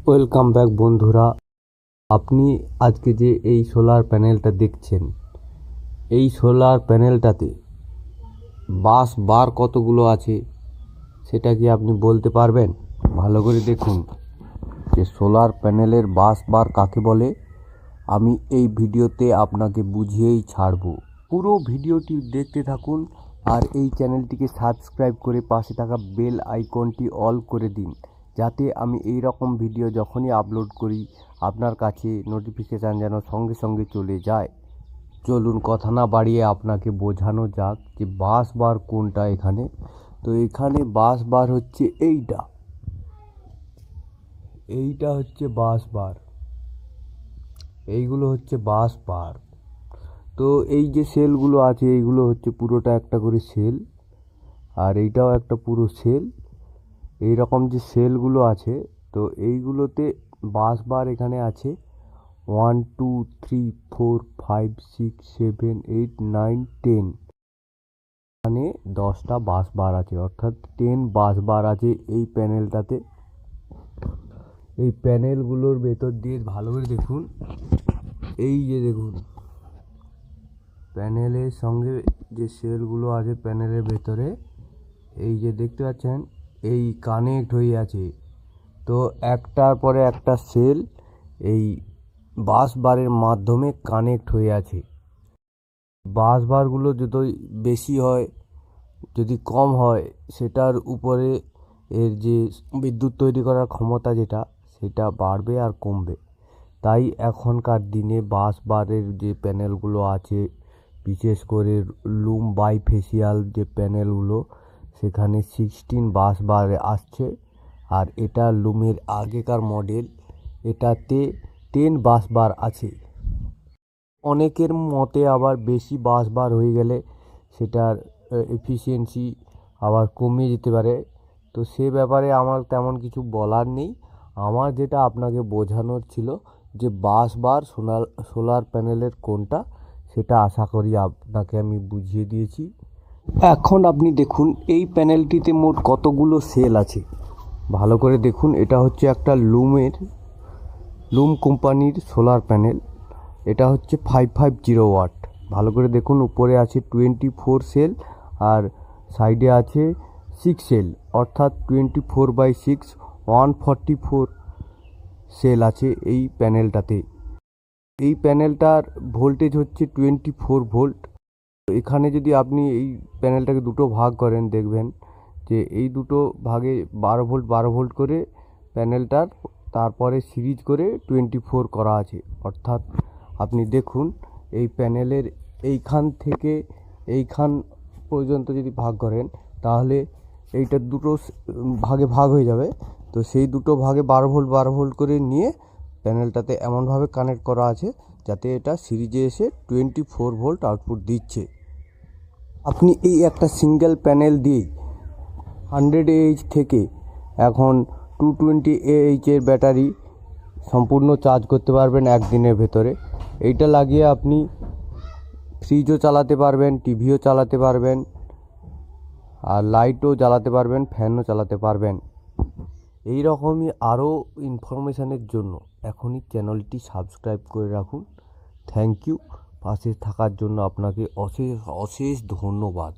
Welcome back বন্ধুরা। আপনি আজকে যে এই সোলার প্যানেলটা দেখছেন, এই সোলার প্যানেলটাতে বাস বার কতগুলো আছে সেটা কি আপনি বলতে পারবেন? ভালো করে দেখুন যে সোলার প্যানেলের বাস বার কাকে বলে। আমি এই ভিডিওতে আপনাকে বুঝিয়েই ছাড়বো। পুরো ভিডিওটি দেখতে থাকুন আর এই চ্যানেলটিকে সাবস্ক্রাইব করে পাশে থাকা বেল আইকনটি অল করে দিন, যাতে আমি এই রকম ভিডিও যখনই আপলোড করি আপনার কাছে নোটিফিকেশান যেন সঙ্গে সঙ্গে চলে যায়। চলুন কথা না বাড়িয়ে আপনাকে বোঝানো যাক যে বাস বার কোনটা এখানে। তো এখানে বাস বার হচ্ছে এইটা হচ্ছে বাস বার, এইগুলো হচ্ছে বাস বার। তো এই যে সেলগুলো আছে এইগুলো হচ্ছে পুরোটা একটা করে সেল, আর এইটাও একটা পুরো সেল। এই রকম যে সেলগুলো আছে, তো এইগুলোতে বাস বার এখানে আছে 1 2 3 4 5 6 7 8 9 10। এখানে 10টা বাস বার আছে, অর্থাৎ 10 বাস বার আছে এই প্যানেলটাতে। এই প্যানেলগুলোর ভেতর দিয়ে ভালো করে দেখুন, এই যে দেখুন প্যানেলের সঙ্গে যে সেলগুলো আছে প্যানেলের ভেতরে, এই যে দেখতে পাচ্ছেন এই কানেক্ট হয়ে আছে। তো একটার পরে একটা সেল এই বাস বারের মাধ্যমে কানেক্ট হয়ে আছে। বাস বারগুলো যদি বেশি হয় যদি কম হয় সেটার উপরে এর যে বিদ্যুৎ তৈরি করার ক্ষমতা যেটা সেটা বাড়বে আর কমবে। তাই এখনকার দিনে বাস বারের যে প্যানেলগুলো আছে, বিশেষ করে লুম বাইফেসিয়াল যে প্যানেলগুলো, সেখানে 16 বাস বার আসছে। আর এটা লুমের আগেকার মডেল, এটাতে 10 বাস বার আছে। অনেকের মতে আবার বেশি বাস বার হয়ে গেলে সেটার এফিসিয়েন্সি আবার কমে যেতে পারে। তো সে ব্যাপারে আমার তেমন কিছু বলার নেই। আমার যেটা আপনাকে বোঝানোর ছিল যে বাস বার সোলার প্যানেলের কোনটা, সেটা আশা করি আপনাকে আমি বুঝিয়ে দিয়েছি। এখন আপনি দেখুন এই প্যানেলটিতে মোট কতগুলো সেল আছে। ভালো করে দেখুন, এটা হচ্ছে একটা লুম কোম্পানির সোলার প্যানেল। এটা হচ্ছে 550 ওয়াট। ভালো করে দেখুন, উপরে আছে 24 সেল আর সাইডে আছে 6 সেল, অর্থাৎ 24/6 144 সেল আছে এই প্যানেলটাতে। এই প্যানেলটার ভোল্টেজ হচ্ছে 24 ভোল্ট। এখানে যদি আপনি এই প্যানেলটাকে দুটো ভাগ করেন, দেখবেন যে এই দুটো ভাগে 12 ভোল্ট 12 ভোল্ট করে প্যানেলটার, তারপরে সিরিজ করে 24 করা আছে। অর্থাৎ আপনি দেখুন এই প্যানেলের এইখান থেকে এইখান পর্যন্ত যদি ভাগ করেন তাহলে এইটা দুটো ভাগে ভাগ হয়ে যাবে। তো সেই দুটো ভাগে 12 ভোল্ট 12 ভোল্ট করে নিয়ে প্যানেলটাতে এমনভাবে কানেক্ট করা আছে যাতে এটা সিরিজে এসে 24 ভোল্ট আউটপুট দিচ্ছে। আপনি এই একটা সিঙ্গেল প্যানেল দিয়ে 100 AH থেকে এখন 220 AH এর ব্যাটারি সম্পূর্ণ চার্জ করতে পারবেন একদিনের ভেতরে। এইটা লাগিয়ে আপনি ফ্রিজও চালাতে পারবেন, টিভিও চালাতে পারবেন, আর লাইটও জ্বালাতে পারবেন, ফ্যানও চালাতে পারবেন। এই রকমই আরও ইনফরমেশানের জন্য এখনই চ্যানেলটি সাবস্ক্রাইব করে রাখুন। Thank you. পাশে থাকার জন্য আপনাকে অশেষ অশেষ ধন্যবাদ।